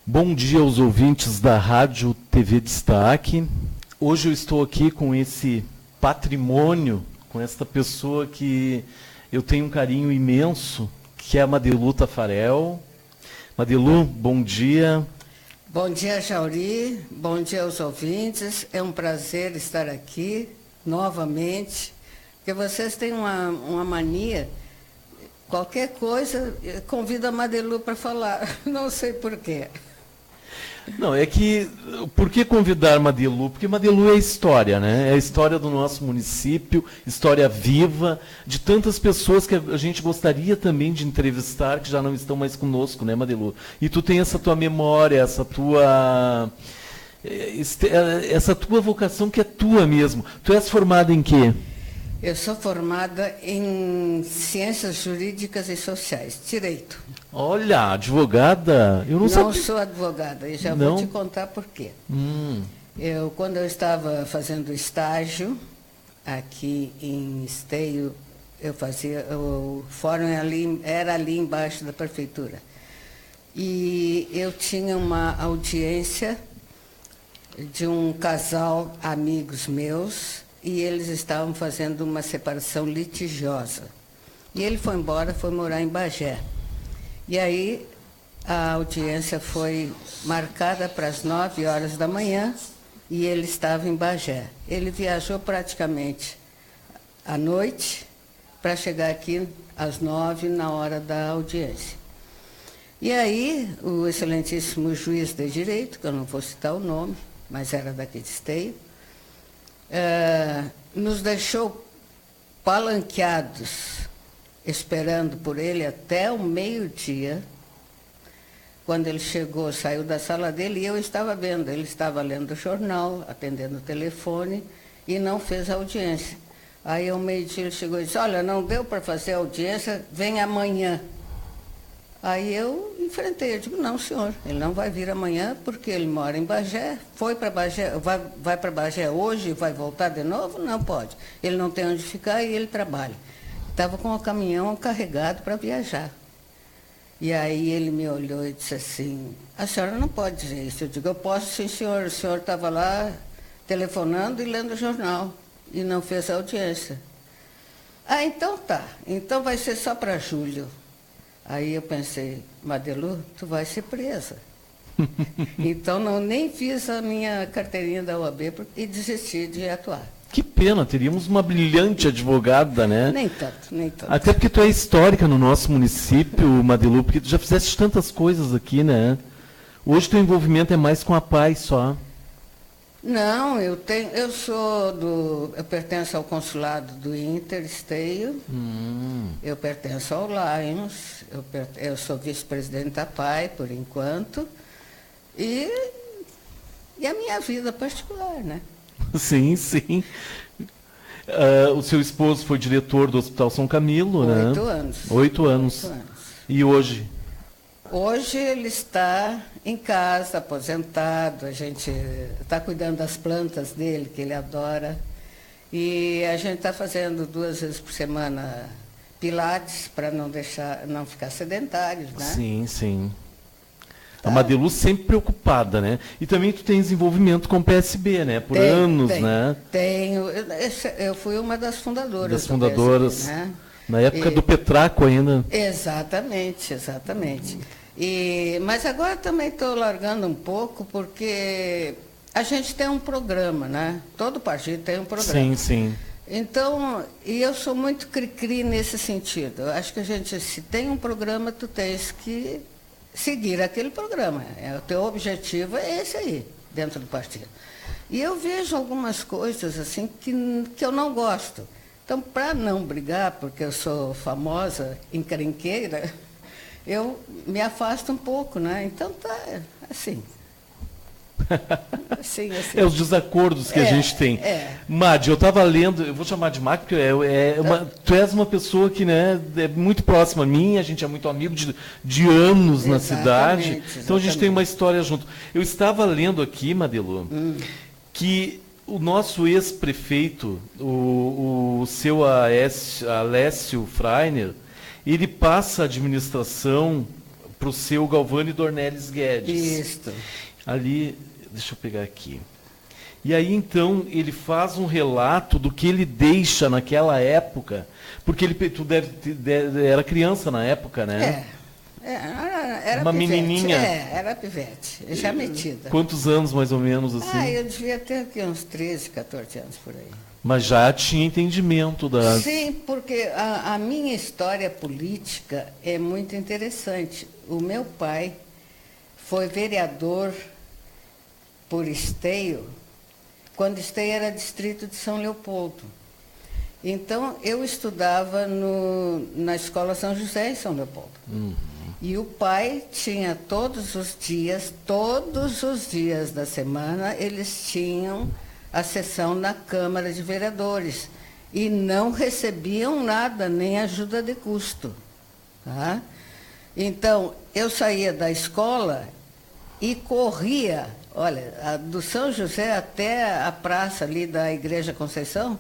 Bom dia aos ouvintes da Rádio TV Destaque. Hoje eu estou aqui com esse patrimônio, com esta pessoa que eu tenho um carinho imenso, que é a Madelu Tafarel. Madelu, bom dia. Bom dia, Jauri. Bom dia aos ouvintes. É um prazer estar aqui novamente, porque vocês têm uma mania. Qualquer coisa, convida a Madelu para falar. Não sei por quê. Não, é que, por que convidar Madelu? Porque Madelu é história, né? É a história do nosso município, história viva, de tantas pessoas que a gente gostaria também de entrevistar, que já não estão mais conosco, né, Madelu? E tu tem essa tua memória, essa tua vocação que é tua mesmo. Tu és formada em quê? Eu sou formada em Ciências Jurídicas e Sociais, Direito. Olha, advogada? Eu não sabia. Não sou advogada, e já Não? vou te contar por quê. Quando eu estava fazendo estágio aqui em Esteio, o fórum era ali embaixo da prefeitura. E eu tinha uma audiência de um casal, amigos meus, e eles estavam fazendo uma separação litigiosa. E ele foi embora, foi morar em Bagé. E aí a audiência foi marcada para as 9 horas da manhã e ele estava em Bagé. Ele viajou praticamente à noite para chegar aqui às 9 na hora da audiência. E aí o excelentíssimo juiz de direito, que eu não vou citar o nome, mas era daqui de Esteio, nos deixou palanqueados, esperando por ele até o meio-dia. Quando ele chegou, saiu da sala dele e eu estava vendo. Ele estava lendo o jornal, atendendo o telefone e não fez a audiência. Aí ao meio-dia ele chegou e disse: olha, não deu para fazer a audiência, vem amanhã. Aí eu enfrentei, eu digo: não, senhor, ele não vai vir amanhã porque ele mora em Bagé, foi para Bagé, vai para Bagé hoje e vai voltar de novo? Não pode. Ele não tem onde ficar e ele trabalha. Estava com o caminhão carregado para viajar. E aí ele me olhou e disse assim: a senhora não pode dizer isso. Eu digo: eu posso sim, senhor. O senhor estava lá telefonando e lendo o jornal e não fez a audiência. Ah, então tá. Então vai ser só para julho. Aí eu pensei: Madelu, tu vai ser presa. Então nem fiz a minha carteirinha da OAB e desisti de atuar. Que pena, teríamos uma brilhante advogada, né? Nem tanto, nem tanto. Até porque tu é histórica no nosso município, Madelu, porque tu já fizeste tantas coisas aqui, né? Hoje teu envolvimento é mais com a paz só. Não, eu pertenço ao consulado do Inter, Esteio, eu pertenço ao Lions, eu sou vice-presidente da PAI, por enquanto, e a minha vida particular, né? Sim, sim. O seu esposo foi diretor do Hospital São Camilo, né? 8 anos. 8 anos. 8 anos. E hoje? Hoje ele está em casa, aposentado, a gente está cuidando das plantas dele, que ele adora. E a gente está fazendo 2 vezes por semana pilates, para não ficar sedentários, né? Sim, sim. A Madelu sempre preocupada, né? E também tu tens envolvimento com o PSB, né? Por anos, né? Tenho. Eu fui uma das fundadoras. Das fundadoras. PSB, né? Na época do Petraco ainda. Exatamente, exatamente. Mas agora também estou largando um pouco, porque a gente tem um programa, né? Todo partido tem um programa. Sim, sim. Então, e eu sou muito cri-cri nesse sentido. Eu acho que se tem um programa, tu tens que seguir aquele programa. O teu objetivo é esse aí, dentro do partido. E eu vejo algumas coisas assim que eu não gosto. Então, para não brigar, porque eu sou famosa encrenqueira, eu me afasto um pouco, né? Então tá assim. Assim. É os desacordos que a gente tem. Madi, eu estava lendo, eu vou chamar de Madi, porque tu és uma pessoa que, né, é muito próxima a mim, a gente é muito amigo de anos na cidade, então a gente tem uma história junto. Eu estava lendo aqui, Madelu, que o nosso ex-prefeito, o seu Alessio Freiner, ele passa a administração para o seu Galvani Dornelles Guedes. Isso. Ali, deixa eu pegar aqui. E aí, então, ele faz um relato do que ele deixa naquela época, porque tu era criança na época, né? Era uma pivete. menininha. Era pivete, já metida. Quantos anos, mais ou menos, assim? Eu devia ter aqui uns 13, 14 anos por aí. Mas já tinha entendimento da... Sim, porque a minha história política é muito interessante. O meu pai foi vereador por Esteio, quando Esteio era distrito de São Leopoldo. Então, eu estudava na Escola São José em São Leopoldo. Uhum. E o pai tinha todos os dias da semana, eles tinham a sessão na Câmara de Vereadores. E não recebiam nada, nem ajuda de custo. Tá? Então, eu saía da escola e corria, olha, do São José até a praça ali da Igreja Conceição,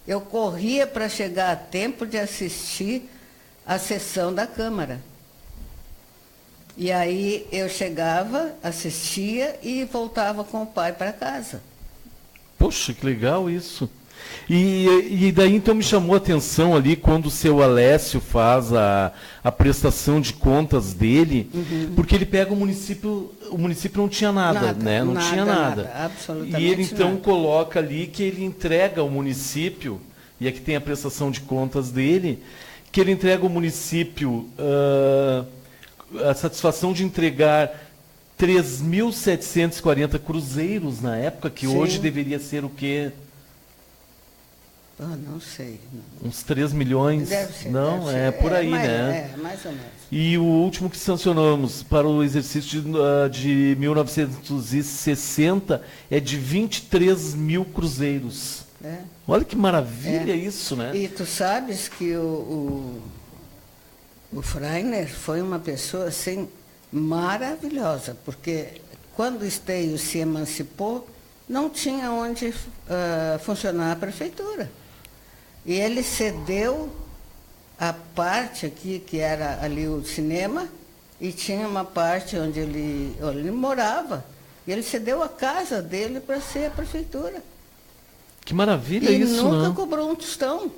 eu corria para chegar a tempo de assistir a sessão da Câmara. E aí eu chegava, assistia e voltava com o pai para casa. Poxa, que legal isso. E daí então me chamou a atenção ali quando o seu Alessio faz a prestação de contas dele, porque ele pega o município não tinha nada, né? Não tinha nada. Absolutamente e ele então nada. coloca ali que ele entrega ao município, e aqui tem a prestação de contas dele, que ele entrega ao município a satisfação de entregar 3.740 cruzeiros na época, que Sim. hoje deveria ser o quê? Não sei. Não. Uns 3 milhões? Deve ser. Não, deve é ser. por aí, né? Mais ou menos. E o último que sancionamos para o exercício de 1960 é de 23 mil cruzeiros. Olha que maravilha isso, né? E tu sabes que o Freiner foi uma pessoa assim maravilhosa, porque quando o Esteio se emancipou, não tinha onde funcionar a prefeitura. E ele cedeu a parte aqui, que era ali o cinema, e tinha uma parte onde ele morava. E ele cedeu a casa dele para ser a prefeitura. Que maravilha e isso, nunca né? cobrou um tostão.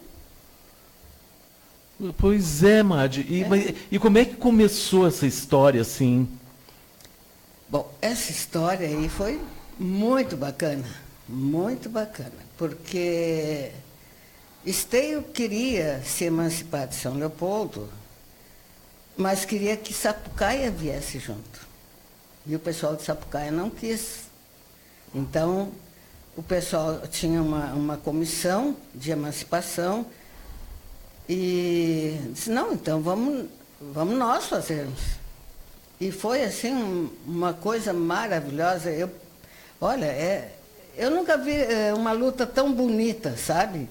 Pois é, Madi. E como é que começou essa história, assim? Bom, essa história aí foi muito bacana, porque Esteio queria se emancipar de São Leopoldo, mas queria que Sapucaia viesse junto. E o pessoal de Sapucaia não quis. Então, o pessoal tinha uma comissão de emancipação e disse, não, então vamos nós fazermos. E foi, assim, uma coisa maravilhosa. Eu nunca vi uma luta tão bonita, sabe?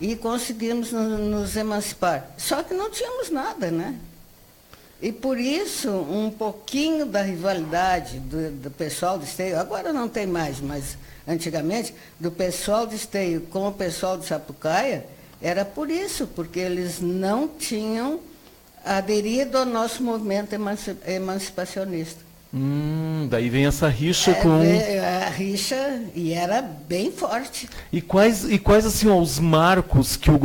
E conseguimos nos emancipar. Só que não tínhamos nada, né? E por isso, um pouquinho da rivalidade do pessoal de Esteio, agora não tem mais, mas antigamente, do pessoal de Esteio com o pessoal de Sapucaia, era por isso, porque eles não tinham aderido ao nosso movimento emancipacionista. Daí vem essa rixa A rixa, e era bem forte. E quais assim, os marcos que o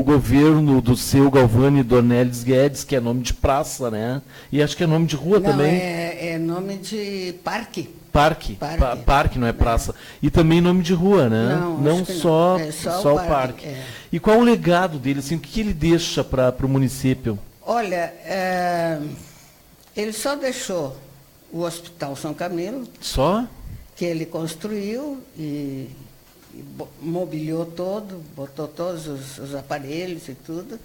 governo do seu Galvani Dornelles Guedes, que é nome de praça, né? E acho que é nome de rua também. É nome de parque. Parque, não é praça. E também nome de rua, né? Não só, não. É só o parque. E qual o legado dele, assim, o que ele deixa para o município? Olha, ele só deixou o Hospital São Camilo. Só? Que ele construiu e mobiliou todo, botou todos os aparelhos e tudo.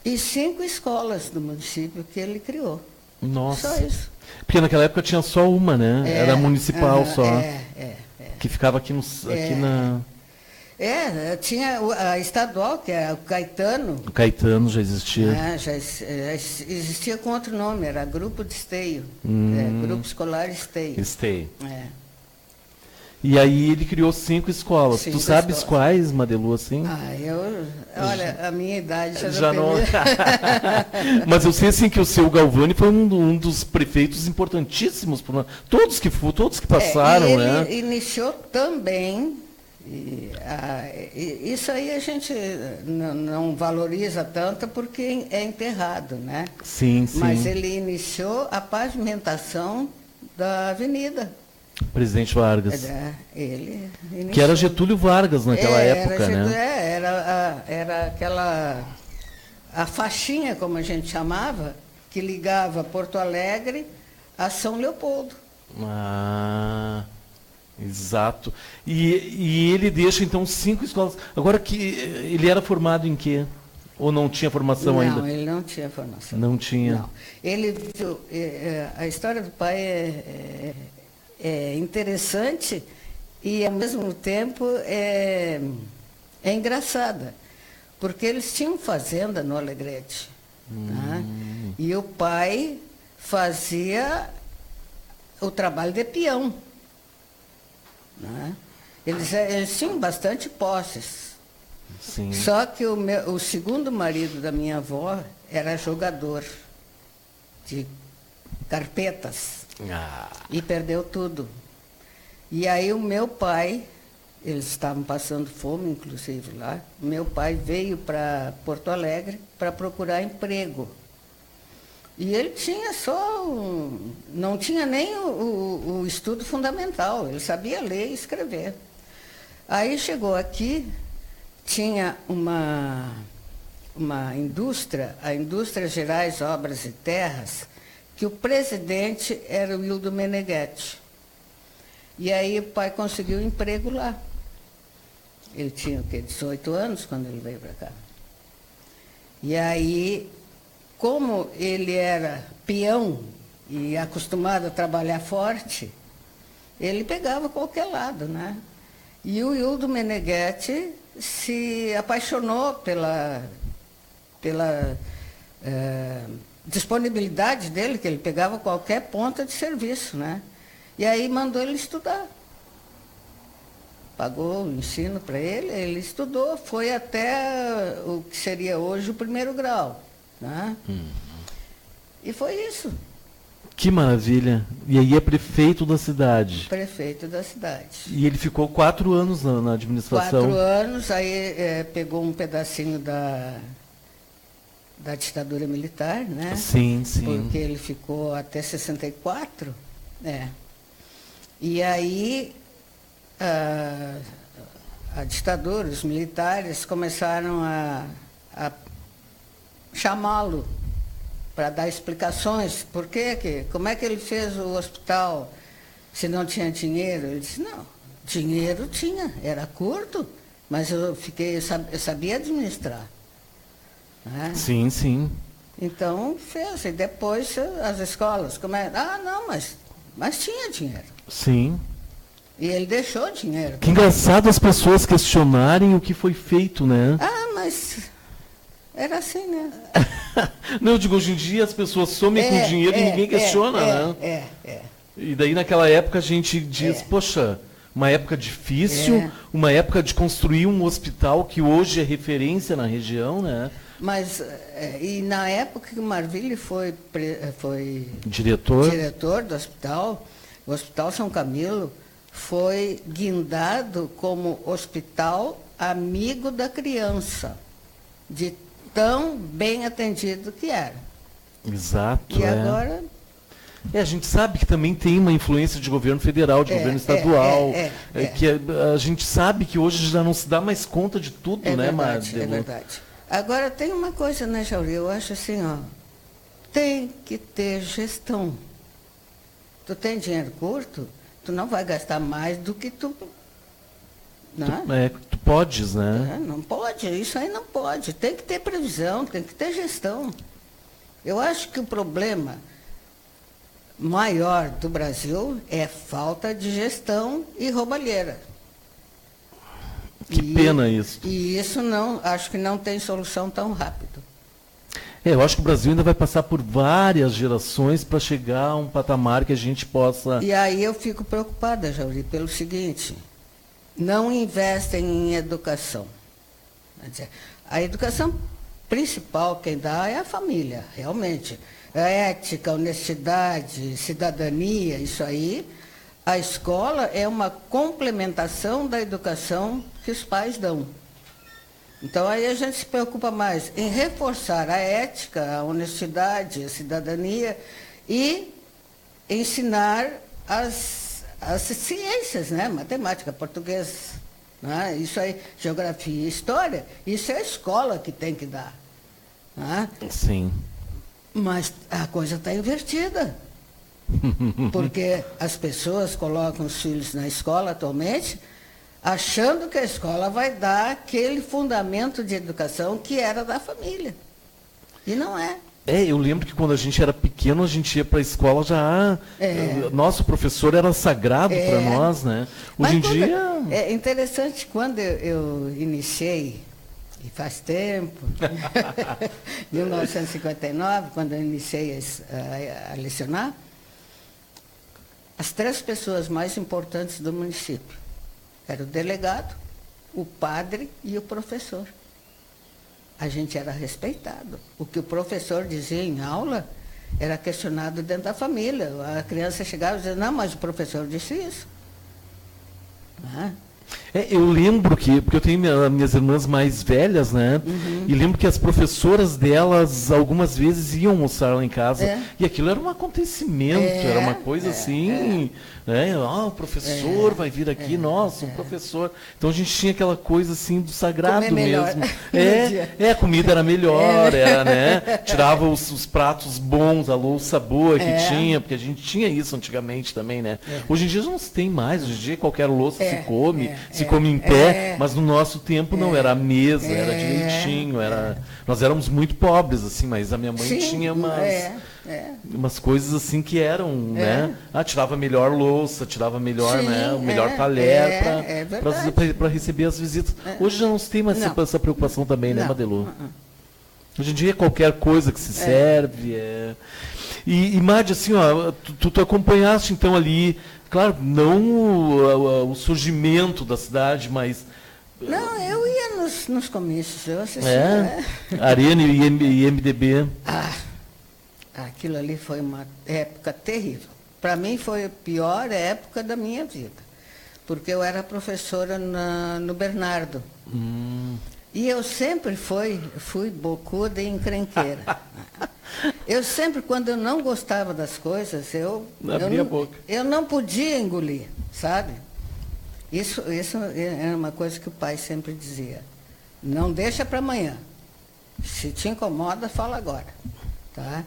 E 5 escolas do município que ele criou. Nossa. Só isso. Porque naquela época tinha só uma, né? Era municipal só. Que ficava aqui na... tinha a estadual, que era o Caetano. O Caetano já existia. Já existia com outro nome, era Grupo de Esteio. Grupo Escolar Esteio. Esteio. E aí ele criou 5 escolas. 5 Tu sabes escolas. quais, Madelu, assim? Olha, a minha idade Já não. Mas eu sei assim que o seu Galvani foi um dos prefeitos importantíssimos, todos que passaram, ele né? iniciou também. Isso aí a gente não valoriza tanto porque é enterrado, né? Sim, sim. Mas ele iniciou a pavimentação da avenida. Presidente Vargas. Ele iniciou. Que era Getúlio Vargas naquela época, né? Era aquela a faixinha, como a gente chamava, que ligava Porto Alegre a São Leopoldo. Ah, exato. E ele deixa, então, 5 escolas. Agora, que ele era formado em quê? Ou não tinha formação ainda? Não, ele não tinha formação. Não tinha. Não. A história do pai é interessante e, ao mesmo tempo, é engraçada. Porque eles tinham fazenda no Alegrete. Tá? E o pai fazia o trabalho de peão. Né? Eles tinham bastante posses. Sim. Só que o segundo marido da minha avó era jogador de carpetas. E perdeu tudo. E aí o meu pai, eles estavam passando fome, inclusive lá, meu pai veio para Porto Alegre para procurar emprego. E ele tinha não tinha nem o estudo fundamental, ele sabia ler e escrever. Aí chegou aqui, tinha uma indústria, a Indústria Gerais Obras e Terras, que o presidente era o Hildo Meneghetti. E aí o pai conseguiu um emprego lá. Ele tinha 18 anos quando ele veio para cá. E aí, como ele era peão e acostumado a trabalhar forte, ele pegava qualquer lado, né? E o Hildo Meneghetti se apaixonou pela disponibilidade dele, que ele pegava qualquer ponta de serviço, né? E aí mandou ele estudar. Pagou o ensino para ele, ele estudou, foi até o que seria hoje o 1º grau. Né? E foi isso. Que maravilha. E aí é prefeito da cidade. Prefeito da cidade. E ele ficou 4 anos na administração. 4 anos, aí pegou um pedacinho da ditadura militar, né? Sim, sim. Porque ele ficou até 64, né? E aí a ditadura, os militares começaram a chamá-lo para dar explicações. Por quê? Como é que ele fez o hospital se não tinha dinheiro? Ele disse, não, dinheiro tinha, era curto, mas eu sabia administrar. Né? Sim, sim. Então fez, e depois as escolas não, mas tinha dinheiro. Sim. E ele deixou dinheiro. Que engraçado as pessoas questionarem o que foi feito, né? Mas era assim, né? Não, eu digo, hoje em dia as pessoas somem com dinheiro e ninguém questiona, né? E daí naquela época a gente diz, poxa, uma época difícil, uma época de construir um hospital que hoje é referência na região, né? Mas, e na época que o Marville foi diretor do hospital, o Hospital São Camilo foi guindado como hospital amigo da criança, de tão bem atendido que era. Exato. E agora... a gente sabe que também tem uma influência de governo federal, de governo estadual, que a gente sabe que hoje já não se dá mais conta de tudo, né, Madelo? É verdade. Agora, tem uma coisa, né, Jauri? Eu acho assim, tem que ter gestão. Tu tem dinheiro curto, tu não vai gastar mais do que tu... Né? Tu podes, né? Não pode, isso aí não pode. Tem que ter previsão, tem que ter gestão. Eu acho que o problema maior do Brasil é falta de gestão e roubalheira. Que pena isso. E isso acho que não tem solução tão rápido. Eu acho que o Brasil ainda vai passar por várias gerações para chegar a um patamar que a gente possa... E aí eu fico preocupada, Jauri, pelo seguinte, não investem em educação. Quer dizer, a educação principal quem dá é a família, realmente. A ética, honestidade, cidadania, isso aí. A escola é uma complementação da educação que os pais dão. Então, aí a gente se preocupa mais em reforçar a ética, a honestidade, a cidadania e ensinar as ciências, né? Matemática, português, né? Isso aí, geografia e história, isso é a escola que tem que dar. Né? Sim. Mas a coisa está invertida. Porque as pessoas colocam os filhos na escola atualmente achando que a escola vai dar aquele fundamento de educação que era da família. E não é. Eu lembro que quando a gente era pequeno, a gente ia para a escola já... Nosso professor era sagrado para nós, né? Hoje em dia... É interessante, quando eu iniciei, e faz tempo, 1959, quando eu iniciei a lecionar, as 3 pessoas mais importantes do município era o delegado, o padre e o professor. A gente era respeitado. O que o professor dizia em aula era questionado dentro da família. A criança chegava e dizia, não, mas o professor disse isso. Eu lembro porque eu tenho minhas irmãs mais velhas, né? Uhum. E lembro que as professoras delas, algumas vezes, iam almoçar lá em casa. E aquilo era um acontecimento, era uma coisa assim... Né? O professor vai vir aqui, nossa, um professor. Então a gente tinha aquela coisa assim do sagrado mesmo. A comida era melhor, era, né? Tirava os pratos bons, a louça boa que tinha, porque a gente tinha isso antigamente também, né? Hoje em dia não se tem mais, hoje em dia qualquer louça se come, se come em pé, mas no nosso tempo não, era a mesa, era direitinho, nós éramos muito pobres, assim, mas a minha mãe tinha umas coisas assim que eram, né? Tirava melhor louça, tirava melhor, né? O melhor talher para receber as visitas. Hoje já não se tem mais essa preocupação também, né, Madelu? Hoje em dia é qualquer coisa que se serve. E Madi, assim, ó, tu acompanhaste então ali, claro, não o surgimento da cidade, mas... Não, eu ia nos comícios, eu assistia. Arena e MDB. Aquilo ali foi uma época terrível. Para mim foi a pior época da minha vida, porque eu era professora no Bernardo. E eu sempre fui bocuda e encrenqueira. Eu sempre, quando eu não gostava das coisas, eu não podia engolir, sabe? Isso era uma coisa que o pai sempre dizia. Não deixa para amanhã. Se te incomoda, fala agora. Tá?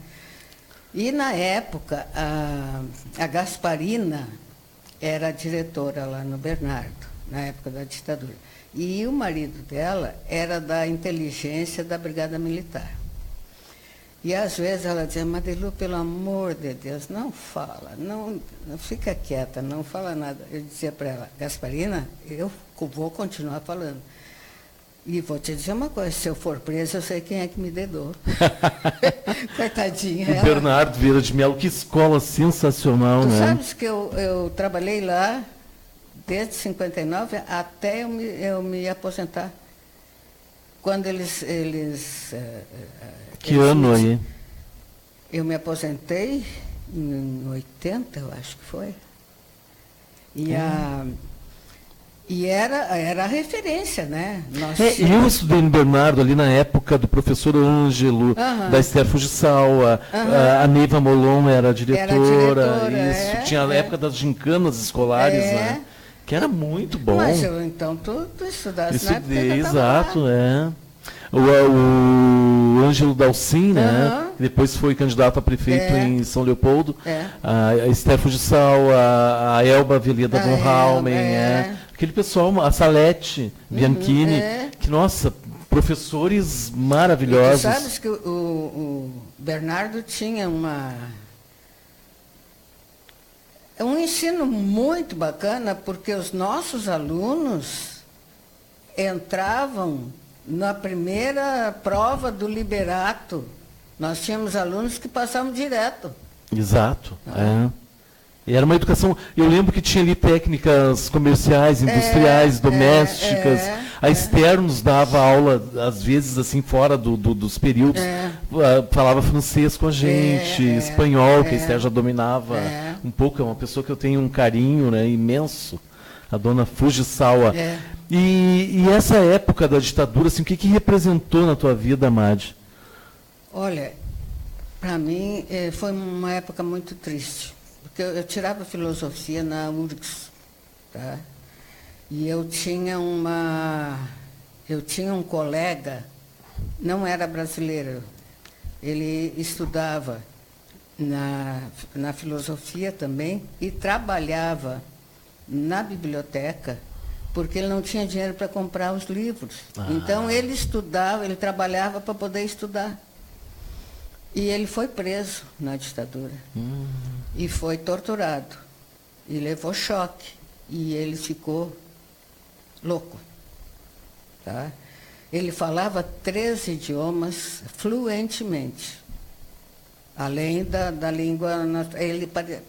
E, na época, a Gasparina era a diretora lá no Bernardo, na época da ditadura. E o marido dela era da inteligência da Brigada Militar. E, às vezes, ela dizia, Madelu, pelo amor de Deus, não fala, não fica quieta, não fala nada. Eu dizia para ela, Gasparina, eu vou continuar falando. E vou te dizer uma coisa, se eu for presa, eu sei quem é que me dedou. Coitadinha. O Bernardo Vieira de Melo, que escola sensacional, tu né? Tu sabes que eu trabalhei lá desde 59 até eu me aposentar. Quando eles que ano aí? Eu me aposentei em 80, eu acho que foi. E era a referência, né? Eu estudei no Bernardo ali na época do professor Ângelo, da Esther Fujissal, a Neiva Molon era a diretora. Tinha a época das gincanas escolares, né? Que era muito bom. Mas então tu estudaste na época que eu exato, O Ângelo Dalcin, né? Que depois foi candidato a prefeito em São Leopoldo. A Esther Fujissal, a Elba Aveleda von Raumen, aquele pessoal, a Salete Bianchini, que, nossa, professores maravilhosos. E tu sabes que o Bernardo tinha um ensino muito bacana, porque os nossos alunos entravam na primeira prova do Liberato Nós tínhamos alunos que passavam direto. Exato. E era uma educação. Eu lembro que tinha ali técnicas comerciais, industriais, domésticas. A Esther nos dava aula, às vezes, assim, fora dos períodos. Falava francês com a gente, espanhol, que a Esther já dominava um pouco. É uma pessoa que eu tenho um carinho, né, imenso. A dona Fujisawa. E essa época da ditadura, assim, o que representou na tua vida, Madi? Olha, para mim foi uma época muito triste. Porque eu tirava filosofia na URGS, tá? E eu tinha um colega, não era brasileiro, ele estudava na filosofia também e trabalhava na biblioteca, porque ele não tinha dinheiro para comprar os livros. Então ele estudava, ele trabalhava para poder estudar. E ele foi preso na ditadura. E foi torturado. E levou choque. E ele ficou louco. Tá? Ele falava 3 idiomas fluentemente. Além da língua...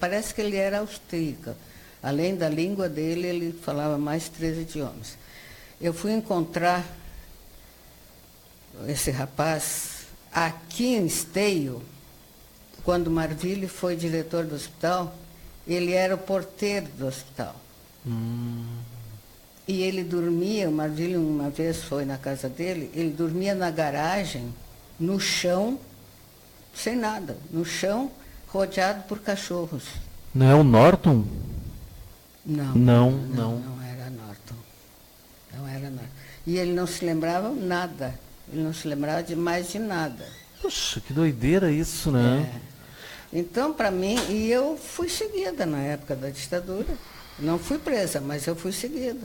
Parece que ele era austríaco. Além da língua dele, ele falava mais 3 idiomas. Eu fui encontrar esse rapaz aqui em Esteio, quando Marville foi diretor do hospital. Ele era o porteiro do hospital. E ele dormia, o Marville uma vez foi na casa dele, ele dormia na garagem, no chão, sem nada, no chão, rodeado por cachorros. Não é o Norton? Não era Norton. Não era Norton. E ele não se lembrava nada. Ele não se lembrava de mais de nada. Poxa, que doideira isso, né? Então, para mim, e eu fui seguida na época da ditadura. Não fui presa, mas eu fui seguida.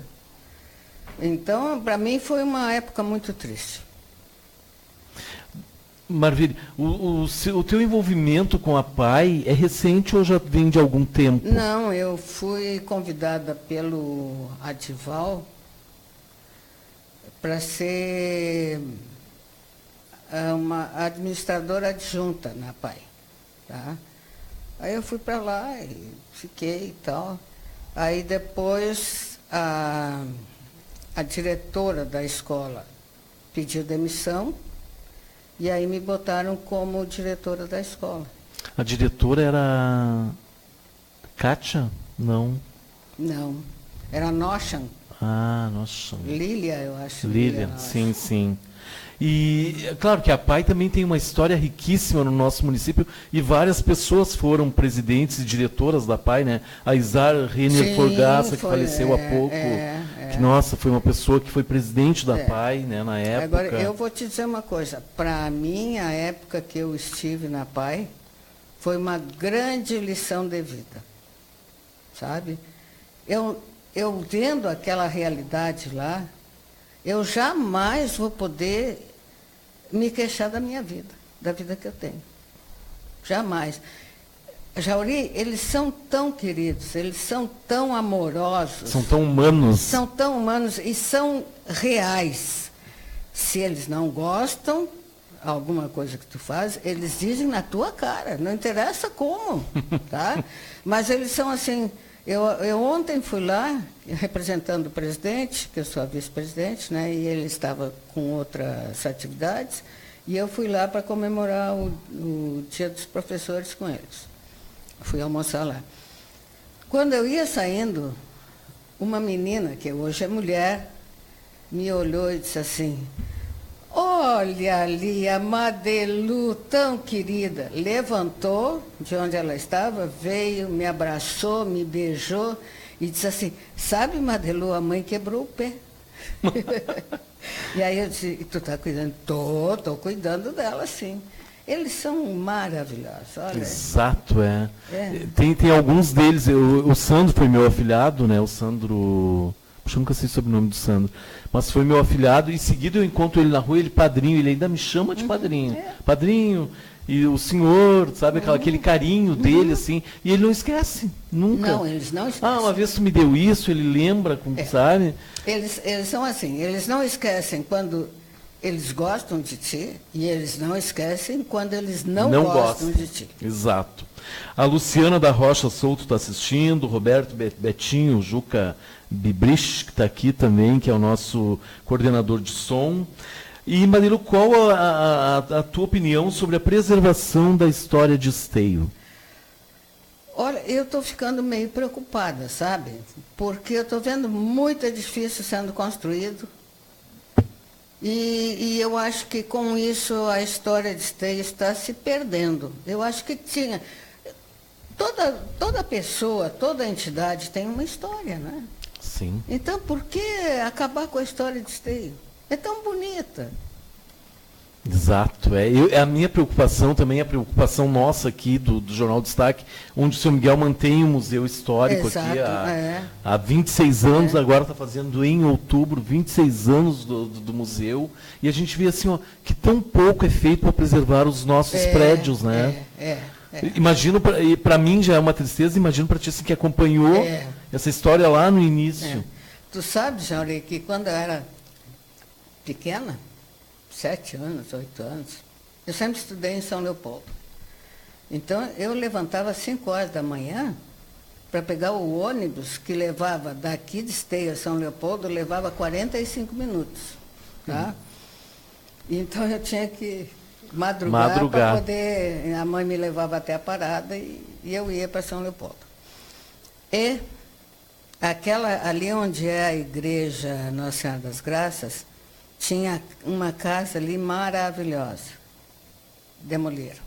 Então, para mim, foi uma época muito triste. Marville, o teu envolvimento com a PAI é recente ou já vem de algum tempo? Não, eu fui convidada pelo Adival para ser uma administradora adjunta na PAI. Tá? Aí eu fui para lá e fiquei e tal. Aí depois a diretora da escola pediu demissão e aí me botaram como diretora da escola. A diretora era Kátia? Não. Não, era Nocham. Nossa. Lília, eu acho. Lília, sim. E é claro que a PAI também tem uma história riquíssima no nosso município e várias pessoas foram presidentes e diretoras da PAI, né? A Isar Renner Forgaça, que faleceu há pouco, que, nossa, foi uma pessoa que foi presidente da PAI, né, na época. Agora, eu vou te dizer uma coisa, para mim, a época que eu estive na PAI foi uma grande lição de vida, sabe? Eu vendo aquela realidade lá, eu jamais vou poder me queixar da minha vida, da vida que eu tenho. Jamais. Jauri, eles são tão queridos, eles são tão amorosos. São tão humanos. São tão humanos e são reais. Se eles não gostam, alguma coisa que tu faz, eles dizem na tua cara, não interessa como, tá? Mas eles são assim... Eu ontem fui lá, representando o presidente, que eu sou a vice-presidente, né, e ele estava com outras atividades, e eu fui lá para comemorar o Dia dos Professores com eles. Fui almoçar lá. Quando eu ia saindo, uma menina, que hoje é mulher, me olhou e disse assim: olha ali, a Madelu, tão querida. Levantou de onde ela estava, veio, me abraçou, me beijou e disse assim: sabe, Madelu, a mãe quebrou o pé. E aí eu disse: e tu está cuidando? Estou cuidando dela, sim. Eles são maravilhosos, olha. Exato, Tem alguns deles, o Sandro foi meu afilhado, né? O Sandro... Puxa, eu nunca sei sobre o sobrenome do Sandro. Mas foi meu afilhado, e em seguida eu encontro ele na rua, ele padrinho, ele ainda me chama de padrinho. Padrinho, e o senhor, sabe, aquele carinho dele, assim, e ele não esquece, nunca. Não, eles não esquecem. Uma vez tu me deu isso, ele lembra, sabe? Eles são assim, eles não esquecem quando eles gostam de ti e eles não esquecem quando eles não gostam de ti. Exato. A Luciana da Rocha Souto está assistindo, o Roberto Betinho, o Juca Bibrich, que está aqui também, que é o nosso coordenador de som. E, Marilu, qual a tua opinião sobre a preservação da história de Esteio? Olha, eu estou ficando meio preocupada, sabe? Porque eu estou vendo muito edifício sendo construído. E eu acho que com isso a história de Esteio está se perdendo. Eu acho que tinha... Toda pessoa, toda entidade tem uma história, né? Sim. Então, por que acabar com a história de Esteio? É tão bonita. Exato. A minha preocupação também, a preocupação nossa aqui do Jornal Destaque, onde o Sr. Miguel mantém um museu histórico. Exato, aqui há 26 anos, agora está fazendo em outubro 26 anos do museu, e a gente vê assim, ó, que tão pouco é feito para preservar os nossos prédios, né? Imagino, para mim já é uma tristeza, imagino para ti assim, que acompanhou essa história lá no início. Tu sabe, Jauri, que quando eu era pequena, 7 anos, 8 anos, eu sempre estudei em São Leopoldo. Então, eu levantava às 5 horas da manhã para pegar o ônibus que levava daqui de Esteio a São Leopoldo, levava 45 minutos. Tá? Então, eu tinha que madrugar. Para poder... A mãe me levava até a parada e eu ia para São Leopoldo. E ali onde é a igreja Nossa Senhora das Graças, tinha uma casa ali maravilhosa. Demoliram.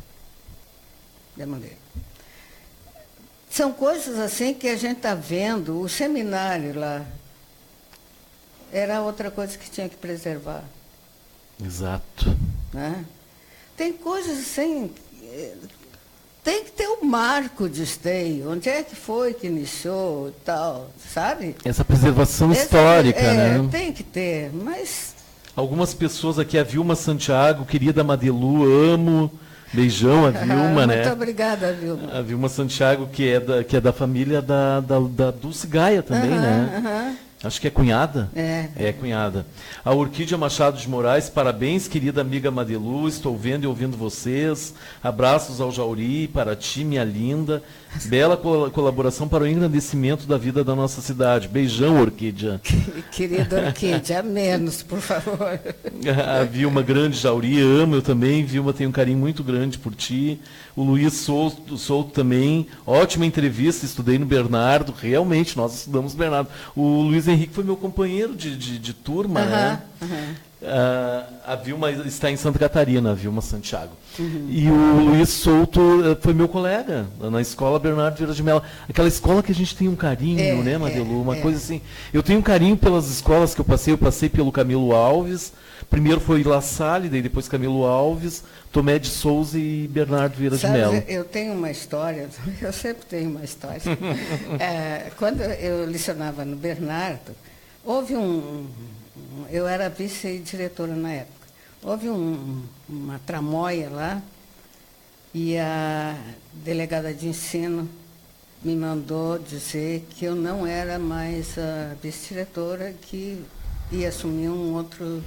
São coisas assim que a gente está vendo. O seminário lá era outra coisa que tinha que preservar. Exato. Né? Tem coisas assim... Tem que ter o marco de Esteio. Onde é que foi que iniciou e tal, sabe? Essa preservação histórica, né? Tem que ter, mas... Algumas pessoas aqui, a Vilma Santiago, querida Madelu, amo, beijão a Vilma, né? Muito obrigada, Vilma. A Vilma Santiago, que é da família da Dulce Gaia também, né? Acho que é cunhada. É cunhada. A Orquídea Machado de Moraes, parabéns, querida amiga Madelu, estou vendo e ouvindo vocês. Abraços ao Jauri, para ti, minha linda. Bela colaboração para o engrandecimento da vida da nossa cidade. Beijão, Orquídea. Querida Orquídea, menos, por favor. A Vilma Grande, Jauri, amo, eu também. Vilma, tenho um carinho muito grande por ti. O Luiz Souto também. Ótima entrevista, estudei no Bernardo. Realmente, nós estudamos no Bernardo. O Luiz Henrique foi meu companheiro de turma, né? A Vilma está em Santa Catarina, a Vilma Santiago. E o Luiz Souto foi meu colega na escola Bernardo Vieira de Mello. Aquela escola que a gente tem um carinho, né, Madelu? Uma coisa assim. Eu tenho um carinho pelas escolas que eu passei pelo Camilo Alves. Primeiro foi La Salle, daí depois Camilo Alves, Tomé de Souza e Bernardo Vieira de Mello. Eu tenho uma história, eu sempre tenho uma história. Quando eu lecionava no Bernardo, houve eu era vice-diretora na época. Houve uma tramóia lá e a delegada de ensino me mandou dizer que eu não era mais a vice-diretora, que ia assumir um outro...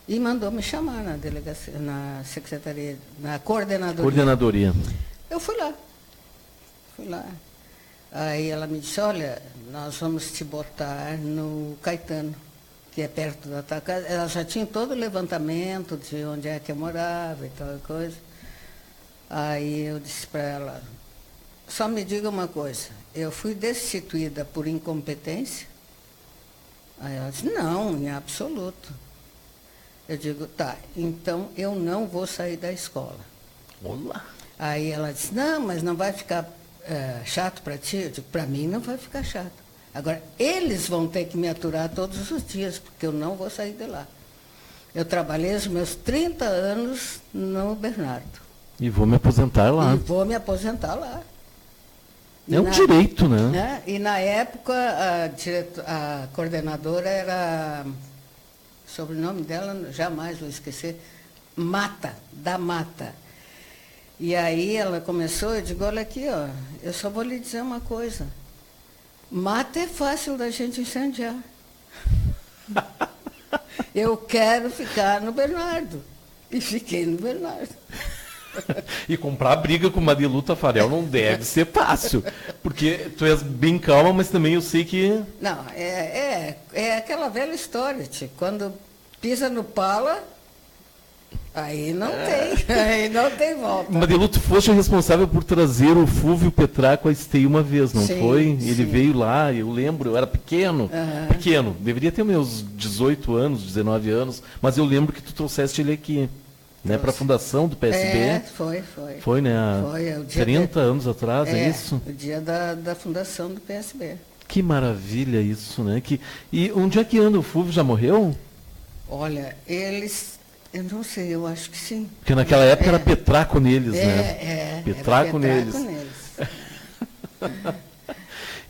E mandou me chamar na delegacia, na secretaria, na coordenadoria. Eu fui lá. Aí ela me disse, olha, nós vamos te botar no Caetano, que é perto da tua casa. Ela já tinha todo o levantamento de onde é que eu morava e tal coisa. Aí eu disse para ela, só me diga uma coisa, eu fui destituída por incompetência? Aí ela disse, não, em absoluto. Eu digo, tá, então eu não vou sair da escola. Olá. Aí ela disse, não, mas não vai ficar chato para ti? Eu digo, para mim não vai ficar chato. Agora, eles vão ter que me aturar todos os dias, porque eu não vou sair de lá. Eu trabalhei os meus 30 anos no Bernardo. E vou me aposentar lá. É um direito, né? E na época, a coordenadora era... O sobrenome dela, jamais vou esquecer, da Mata. E aí ela começou, eu digo, olha aqui, ó, eu só vou lhe dizer uma coisa. Mata é fácil da gente incendiar. Eu quero ficar no Bernardo. E fiquei no Bernardo. E comprar briga com Marilu Tafarel não deve ser fácil. Porque tu és bem calma, mas também eu sei que... Não, é aquela velha história, tio. Quando pisa no pala, aí não tem volta. Marilu, tu foste responsável por trazer o Fúvio Petraco a Esteio uma vez, não Sim, foi? Ele sim. veio lá, eu lembro, eu era pequeno, deveria ter meus 18 anos, 19 anos, mas eu lembro que tu trouxeste ele aqui, né, para a fundação do PSB. Foi. Foi, né, Foi, o dia 30 anos atrás, é isso? O dia da fundação do PSB. Que maravilha isso, né? E onde é que anda o Fúvio? Já morreu? Olha, eu não sei, eu acho que sim. Porque naquela época era Petraco neles, né? Petraco neles.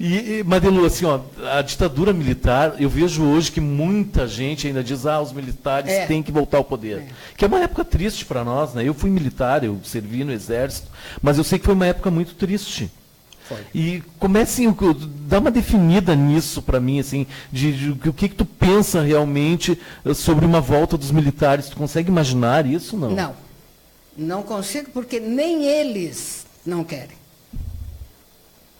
E Marilu, assim, ó, a ditadura militar, eu vejo hoje que muita gente ainda diz, os militares têm que voltar ao poder. Que é uma época triste para nós, né? Eu fui militar, eu servi no exército, mas eu sei que foi uma época muito triste. Foi. E comece, dá uma definida nisso para mim, assim, de o que tu pensa realmente sobre uma volta dos militares. Tu consegue imaginar isso, não? Não consigo, porque nem eles não querem.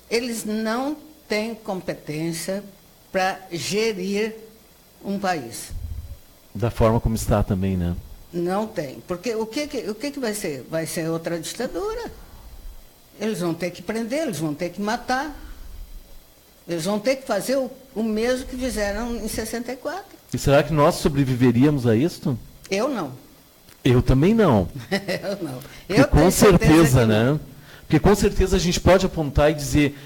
Eles não têm competência para gerir um país. Da forma como está também, né? Não tem. Porque o que vai ser? Vai ser outra ditadura. Eles vão ter que prender, eles vão ter que matar. Eles vão ter que fazer o mesmo que fizeram em 64. E será que nós sobreviveríamos a isso? Eu não. Eu também não. Eu não. Porque com certeza, né? Porque com certeza a gente pode apontar e dizer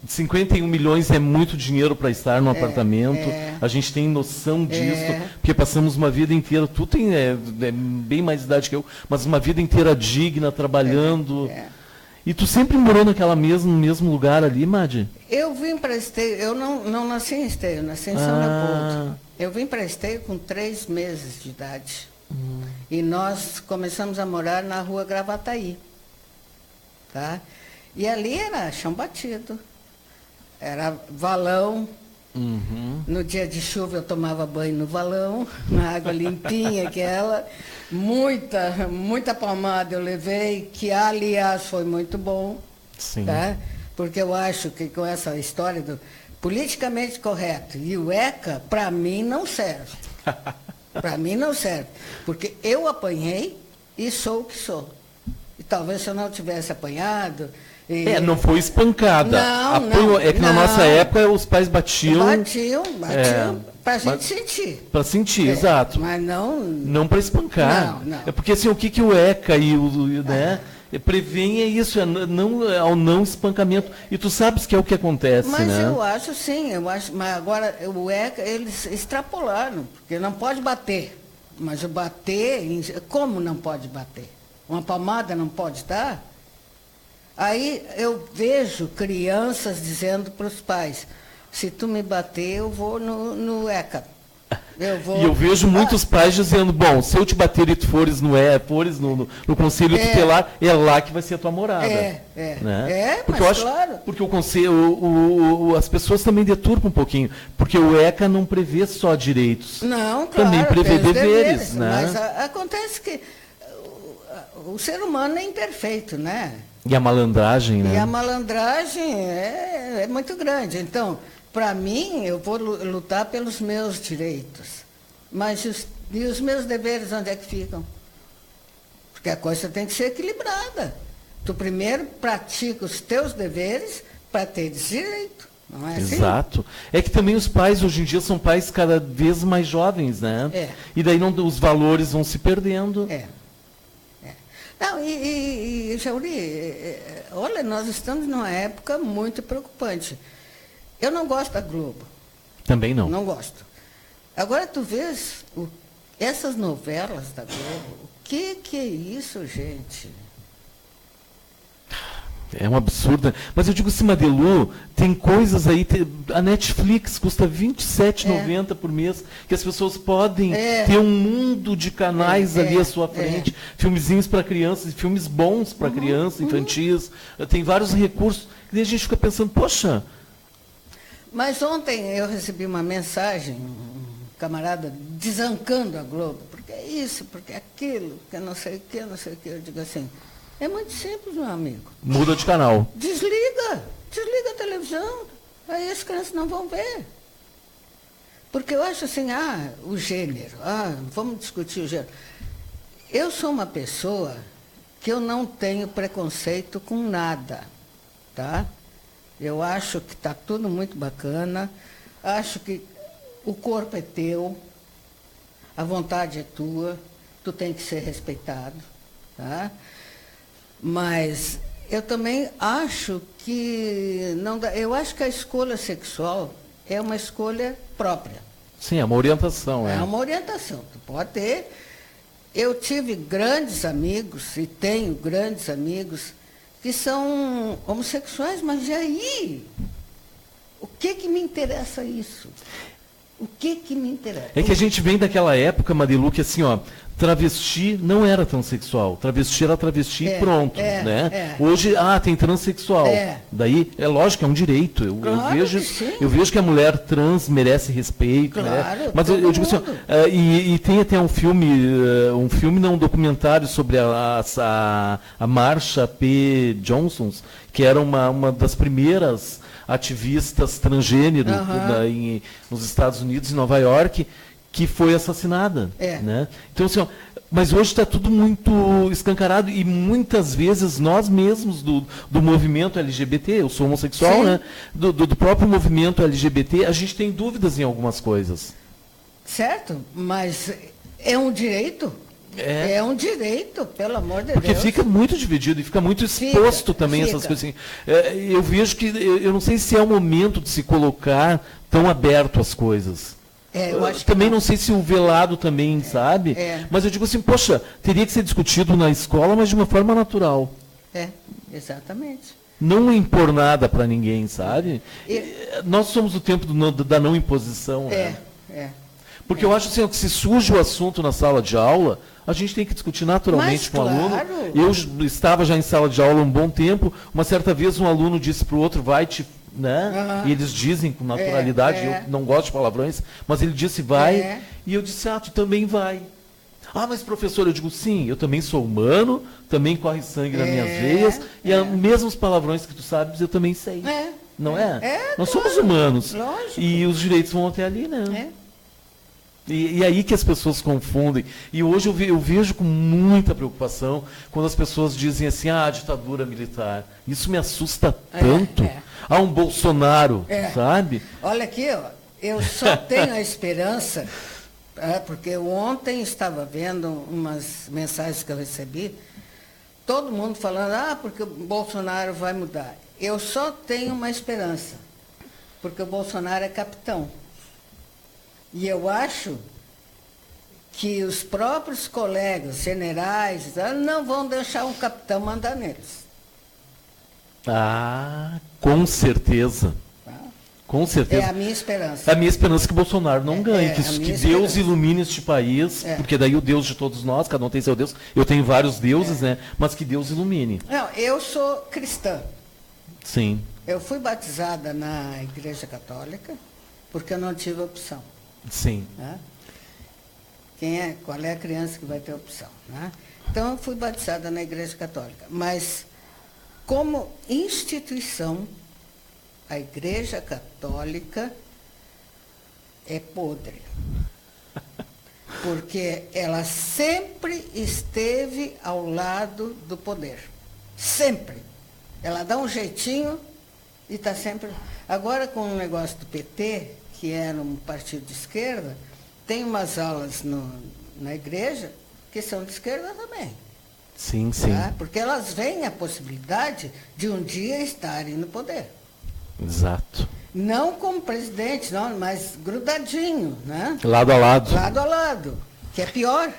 51 milhões é muito dinheiro para estar no apartamento. A gente tem noção disso, porque passamos uma vida inteira, tu tem bem mais idade que eu, mas uma vida inteira digna, trabalhando. E tu sempre morou no mesmo lugar ali, Madi? Eu vim para Esteio, eu não nasci em Esteio, nasci em São Leopoldo. Eu vim para Esteio com 3 meses de idade. E nós começamos a morar na rua Gravataí. Tá? E ali era chão batido, era valão. No dia de chuva eu tomava banho no valão, na água limpinha aquela. Muita pomada eu levei, que aliás foi muito bom. Sim. Tá? Porque eu acho que com essa história do politicamente correto e o ECA, para mim não serve. Para mim não serve. Porque eu apanhei e sou o que sou. E talvez se eu não tivesse apanhado... não foi espancada. É que na nossa época os pais batiam. Batiam para a gente sentir. Para sentir, exato. Mas não... Não para espancar. Não. É porque assim, o que o ECA e né, prevêem é isso, ao não espancamento. E tu sabes que é o que acontece, mas né? Eu acho sim, mas agora o ECA, eles extrapolaram, porque não pode bater. Mas o bater, como não pode bater? Uma palmada não pode dar? Aí eu vejo crianças dizendo para os pais, se tu me bater, eu vou no ECA. E eu vejo muitos pais dizendo, bom, se eu te bater e tu fores no conselho tutelar, é lá que vai ser a tua morada. Né? Porque eu acho, claro. Porque o conselho, as pessoas também deturpam um pouquinho, porque o ECA não prevê só direitos. Não, claro. Também prevê deveres, né? Mas acontece que o ser humano é imperfeito, né? E a malandragem, né? E a malandragem é muito grande. Então, para mim, eu vou lutar pelos meus direitos. Mas e os meus deveres, onde é que ficam? Porque a coisa tem que ser equilibrada. Tu primeiro pratica os teus deveres para ter direito. Não é assim? Exato. É que também os pais, hoje em dia, são pais cada vez mais jovens, né? E daí os valores vão se perdendo. Não, Jauri, olha, nós estamos numa época muito preocupante. Eu não gosto da Globo. Também não. Não gosto. Agora tu vês essas novelas da Globo, o que é isso, gente? É um absurdo. Mas eu digo assim, Marilu, tem coisas aí, a Netflix custa R$ 27,90 por mês, que as pessoas podem ter um mundo de canais ali à sua frente, filmezinhos para crianças, filmes bons para crianças, infantis, tem vários recursos, e a gente fica pensando, poxa... Mas ontem eu recebi uma mensagem, um camarada desancando a Globo, porque é isso, porque é aquilo, porque não sei o que, não sei o que. Eu digo assim, é muito simples, meu amigo. Muda de canal. Desliga a televisão, aí as crianças não vão ver. Porque eu acho assim, o gênero, vamos discutir o gênero. Eu sou uma pessoa que eu não tenho preconceito com nada, tá? Eu acho que está tudo muito bacana, acho que o corpo é teu, a vontade é tua, tu tem que ser respeitado, tá? Mas eu também acho que não dá, eu acho que a escolha sexual é uma escolha própria. Sim, é uma orientação. É uma orientação. Tu pode ter. Eu tive grandes amigos, e tenho grandes amigos, que são homossexuais, mas e aí? O que me interessa isso? O que me interessa? É que a gente vem daquela época, Marilu, que assim, travesti não era tão sexual. Travesti era travesti e pronto, né? Hoje, tem transexual. Daí, é lógico, é um direito. Eu vejo que a mulher trans merece respeito, né? Mas eu digo assim, e tem até um documentário sobre a Marsha P. Johnson, que era uma das primeiras ativistas transgênero nos Estados Unidos, em Nova York, que foi assassinada. Né? Então, assim, mas hoje está tudo muito escancarado e muitas vezes nós mesmos do movimento LGBT, eu sou homossexual, né? Do próprio movimento LGBT, a gente tem dúvidas em algumas coisas. Certo, mas é um direito. É um direito, pelo amor de Deus. Porque fica muito dividido e fica muito exposto também essas coisas. Assim. Eu vejo que, eu não sei se é o momento de se colocar tão aberto as coisas. Eu acho também não sei se o velado também, sabe? Mas eu digo assim, poxa, teria que ser discutido na escola, mas de uma forma natural. Exatamente. Não impor nada para ninguém, sabe? Nós somos do tempo da não imposição. Porque eu acho assim, que se surge o assunto na sala de aula, a gente tem que discutir naturalmente com o aluno. Eu estava já em sala de aula há um bom tempo, uma certa vez um aluno disse para o outro, né? E eles dizem com naturalidade, eu não gosto de palavrões, mas ele disse vai, e eu disse, tu também vai. Mas professor, eu digo, sim, eu também sou humano, também corre sangue nas minhas veias, e os mesmos palavrões que tu sabes, eu também sei. Não é? Nós somos humanos. Lógico. E os direitos vão até ali, né? E aí que as pessoas confundem. E hoje eu vejo com muita preocupação quando as pessoas dizem assim, a ditadura militar. Isso me assusta tanto. Um Bolsonaro, sabe? Olha aqui, eu só tenho a esperança, porque ontem estava vendo umas mensagens que eu recebi, todo mundo falando, porque o Bolsonaro vai mudar. Eu só tenho uma esperança, porque o Bolsonaro é capitão. E eu acho que os próprios colegas generais não vão deixar um capitão mandar neles. Com certeza. Com certeza. É a minha esperança. É a minha esperança que o Bolsonaro não ganhe. Que Deus ilumine este país, porque daí o Deus de todos nós, cada um tem seu Deus. Eu tenho vários deuses, né? Mas que Deus ilumine. Não, eu sou cristã. Sim. Eu fui batizada na Igreja Católica porque eu não tive opção. Sim. Né? Qual é a criança que vai ter opção? Né? Então, eu fui batizada na Igreja Católica. Mas, como instituição, a Igreja Católica é podre. Porque ela sempre esteve ao lado do poder. Sempre. Ela dá um jeitinho e está sempre... Agora, com o negócio do PT, que era um partido de esquerda, tem umas aulas na igreja que são de esquerda também. Sim, sim. Tá? Porque elas veem a possibilidade de um dia estarem no poder. Exato. Não como presidente, não, mas grudadinho, né? Lado a lado. Lado a lado, que é pior.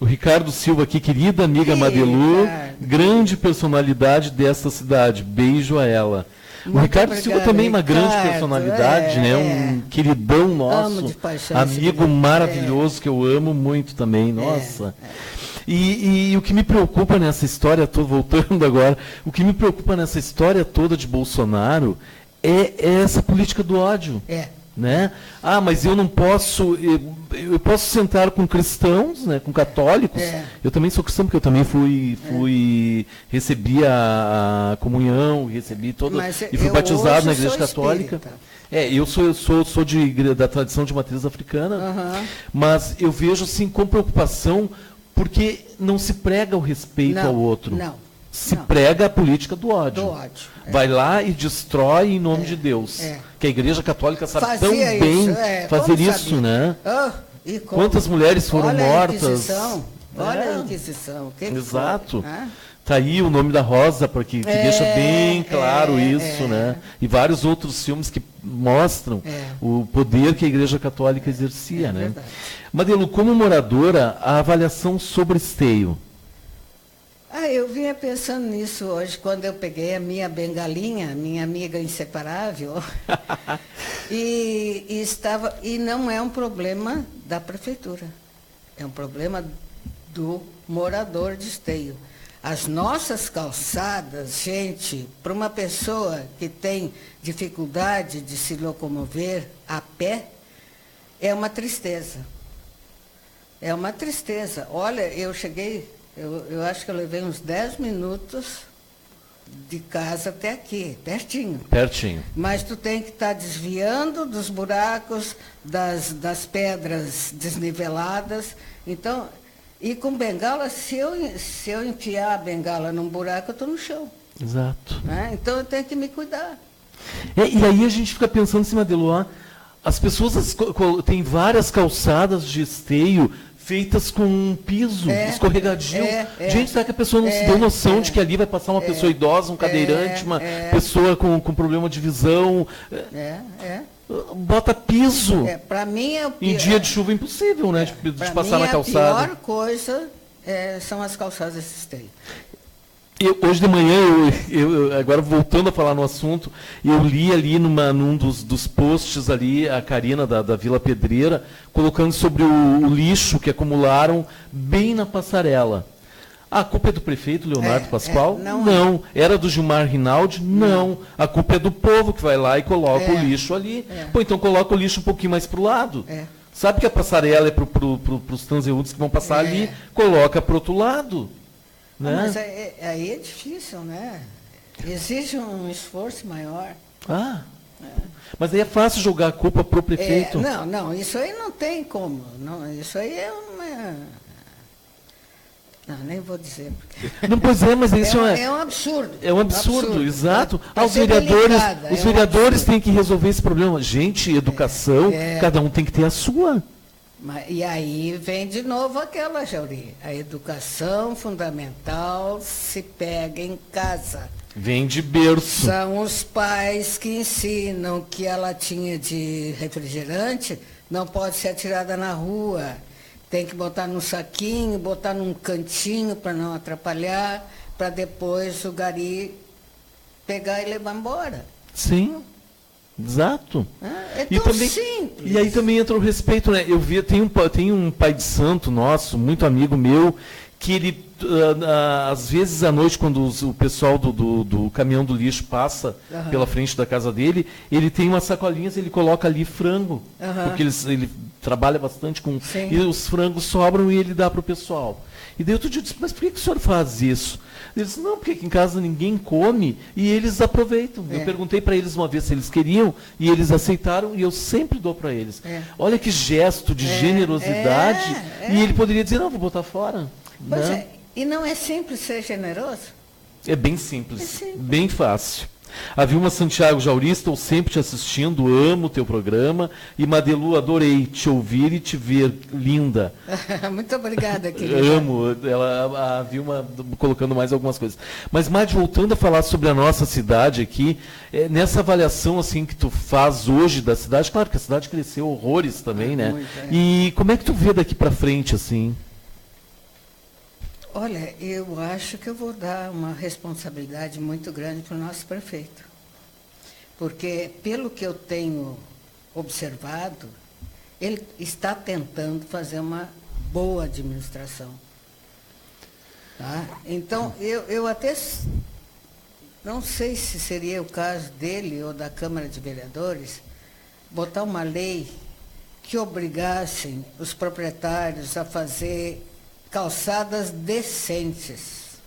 O Ricardo Silva aqui, querida amiga Marilu, grande personalidade desta cidade. Beijo a ela. Muito o Ricardo obrigada, Silva também é uma grande personalidade, né? Um queridão nosso, amo de paixão, amigo maravilhoso que eu amo muito também, nossa. E o que me preocupa nessa história toda, voltando agora, o que me preocupa nessa história toda de Bolsonaro é essa política do ódio. né? Ah, mas eu não posso, eu posso sentar com cristãos, né, com católicos. Eu também sou cristão, porque eu também recebi a comunhão, recebi toda, e fui batizado na Igreja Católica. Eu sou da tradição de matriz africana, mas eu vejo assim com preocupação, porque não se prega o respeito ao outro. Se prega a política do ódio. Vai lá e destrói em nome de Deus. Que a Igreja Católica sabe tão bem fazer isso, né? Quantas mulheres foram mortas? Olha a Inquisição. Exato. Está aí o Nome da Rosa, que deixa bem claro isso, né? E vários outros filmes que mostram o poder que a Igreja Católica exercia, né? Madelu, como moradora, a avaliação sobre Esteio. Eu vinha pensando nisso hoje, quando eu peguei a minha bengalinha, minha amiga inseparável, e não é um problema da prefeitura, é um problema do morador de Esteio. As nossas calçadas, gente, para uma pessoa que tem dificuldade de se locomover a pé, é uma tristeza. É uma tristeza. Olha, eu cheguei... Eu acho que eu levei uns 10 minutos de casa até aqui, pertinho. Pertinho. Mas tu tem que estar desviando dos buracos, das pedras desniveladas. Então, e com bengala, se eu enfiar a bengala num buraco, eu estou no chão. Exato. Então eu tenho que me cuidar. E aí a gente fica pensando em cima dele, as pessoas têm várias calçadas de Esteio feitas com um piso escorregadio. Gente, será que a pessoa não se deu noção de que ali vai passar uma pessoa idosa, um cadeirante, uma pessoa com problema de visão? Bota piso. Para mim é o pior. Em dia de chuva impossível, né? De passar na calçada. A pior coisa são as calçadas de Esteio. Hoje de manhã, agora voltando a falar no assunto, eu li ali num dos posts ali, a Karina da Vila Pedreira, colocando sobre o lixo que acumularam bem na passarela. A culpa é do prefeito Leonardo Pascoal? Não. Era do Gilmar Rinaldi? Não. A culpa é do povo que vai lá e coloca o lixo ali. Então coloca o lixo um pouquinho mais para o lado. Sabe que a passarela é para os transeuntes que vão passar ali, coloca para o outro lado. Né? Mas aí é difícil, né? Exige um esforço maior. Mas aí é fácil jogar a culpa para o prefeito. Não, isso aí não tem como. Não, isso aí é uma... Não, nem vou dizer. Porque... Não, pois mas isso é um absurdo. É um absurdo, exato. Os vereadores têm que resolver esse problema. Gente, educação, cada um tem que ter a sua. E aí vem de novo aquela, Jauri, a educação fundamental se pega em casa. Vem de berço. São os pais que ensinam que a latinha de refrigerante não pode ser atirada na rua. Tem que botar num saquinho, botar num cantinho para não atrapalhar, para depois o gari pegar e levar embora. Sim. Exato. É tão simples. E aí também entra o respeito, né? Eu vi, tem um pai de santo nosso, muito amigo meu, que ele, às vezes à noite, quando o pessoal do caminhão do lixo passa pela frente da casa dele, ele tem umas sacolinhas, ele coloca ali frango, porque ele trabalha bastante com... Sim. E os frangos sobram e ele dá para o pessoal. E daí outro dia eu disse, mas por que o senhor faz isso? Ele disse, não, porque aqui em casa ninguém come e eles aproveitam. Eu perguntei para eles uma vez se eles queriam e eles aceitaram e eu sempre dou para eles. Olha que gesto de generosidade. E ele poderia dizer, não, vou botar fora. Pois e não é simples ser generoso? É bem simples, bem fácil. A Vilma Santiago Jauri, estou sempre te assistindo, amo o teu programa. E Madelu, adorei te ouvir e te ver, linda. Muito obrigada, querida. Amo, a Vilma colocando mais algumas coisas. Mas, Madi, voltando a falar sobre a nossa cidade aqui, nessa avaliação assim que tu faz hoje da cidade, claro que a cidade cresceu horrores também, né? Muito, E como é que tu vê daqui para frente, assim? Olha, eu acho que eu vou dar uma responsabilidade muito grande para o nosso prefeito. Porque, pelo que eu tenho observado, ele está tentando fazer uma boa administração. Tá? Então, eu até não sei se seria o caso dele ou da Câmara de Vereadores, botar uma lei que obrigasse os proprietários a fazer calçadas decentes,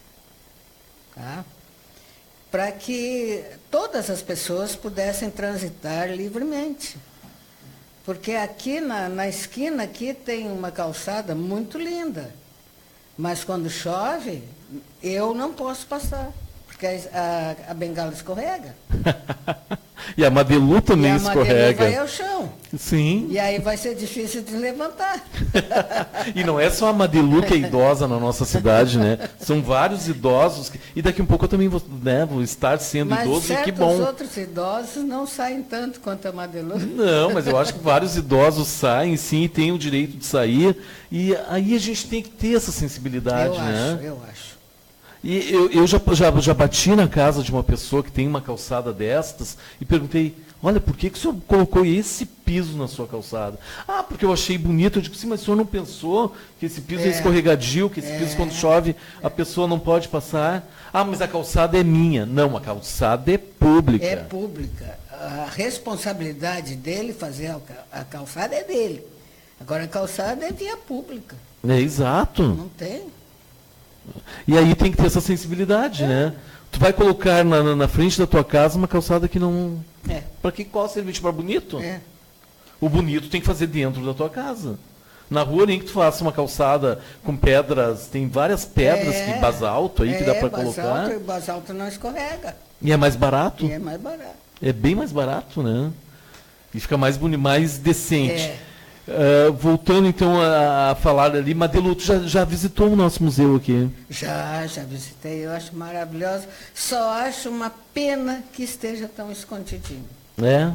tá? Para que todas as pessoas pudessem transitar livremente. Porque aqui na esquina aqui tem uma calçada muito linda, mas quando chove, eu não posso passar, porque a bengala escorrega. E a Madelu também escorrega. E a Madelu vai ao chão. Sim. E aí vai ser difícil de levantar. E não é só a Madelu que é idosa na nossa cidade, né? São vários idosos. E daqui um pouco eu também vou estar sendo idoso, e que bom. Mas certos outros idosos não saem tanto quanto a Madelu. Não, mas eu acho que vários idosos saem, sim, e têm o direito de sair. E aí a gente tem que ter essa sensibilidade, né? Eu acho. E eu já bati na casa de uma pessoa que tem uma calçada destas e perguntei, olha, por que o senhor colocou esse piso na sua calçada? Ah, porque eu achei bonito. Eu digo, sim, mas o senhor não pensou que esse piso é escorregadio, que esse piso quando chove a pessoa não pode passar? Ah, mas a calçada é minha. Não, a calçada é pública. É pública. A responsabilidade dele fazer a calçada é dele. Agora a calçada é via pública. É exato. Não tem. E aí tem que ter essa sensibilidade, né? Tu vai colocar na frente da tua casa uma calçada que não... Para que qual serviço? Para bonito? O bonito tem que fazer dentro da tua casa. Na rua nem que tu faça uma calçada com pedras, tem várias pedras, que basalto aí que dá para colocar. E basalto não escorrega. E é mais barato? E é mais barato. É bem mais barato, né? E fica mais bonito, mais decente. Voltando então a falar ali, Madelu, tu já visitou o nosso museu aqui? Já visitei, eu acho maravilhoso. Só acho uma pena que esteja tão escondidinho. É?